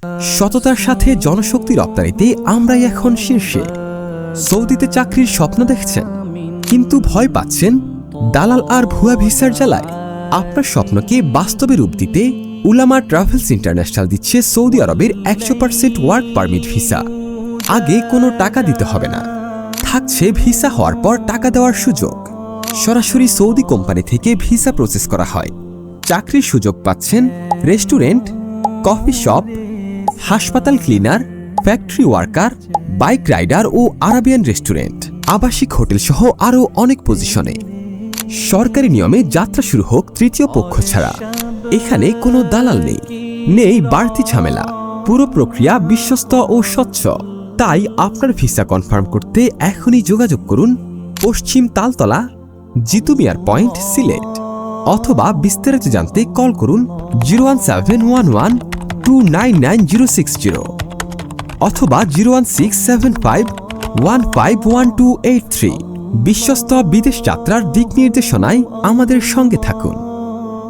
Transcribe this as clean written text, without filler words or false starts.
সততার সাথে জনশক্তি রপ্তানিতে আমরাই এখন শীর্ষে। সৌদিতে চাকরির স্বপ্ন দেখছেন কিন্তু ভয় পাচ্ছেন দালাল আর ভুয়া ভিসার জ্বালায়? আপনার স্বপ্নকে বাস্তবে রূপ দিতে উলামা ট্রাভেলস ইন্টারন্যাশনাল দিচ্ছে সৌদি আরবের 100% ওয়ার্ক পারমিট ভিসা। আগে কোনো টাকা দিতে হবে না, থাকছে ভিসা হওয়ার পর টাকা দেওয়ার সুযোগ। সরাসরি সৌদি কোম্পানি থেকে ভিসা প্রসেস করা হয়। চাকরির সুযোগ পাচ্ছেন রেস্টুরেন্ট, কফি শপ, হাসপাতাল cleaner, factory worker, bike rider ও আরাবিয়ান রেস্টুরেন্ট, আবাসিক হোটেল সহ আরও অনেক পজিশনে। সরকারি নিয়মে যাত্রা শুরু হোক তৃতীয় পক্ষ ছাড়া। এখানে কোনো দালাল নেই, নেই বাড়তি ঝামেলা। পুরো প্রক্রিয়া বিশ্বস্ত ও স্বচ্ছ। তাই আপনার ভিসা কনফার্ম করতে এখনই যোগাযোগ করুন পশ্চিম তালতলা, জিতু মিয়ার পয়েন্ট, সিলেট। অথবা বিস্তারিত জানতে কল করুন 01711299060 অথবা 01675151283। বিশ্বস্ত বিদেশ যাত্রার দিক নির্দেশনায় আমাদের সঙ্গে থাকুন।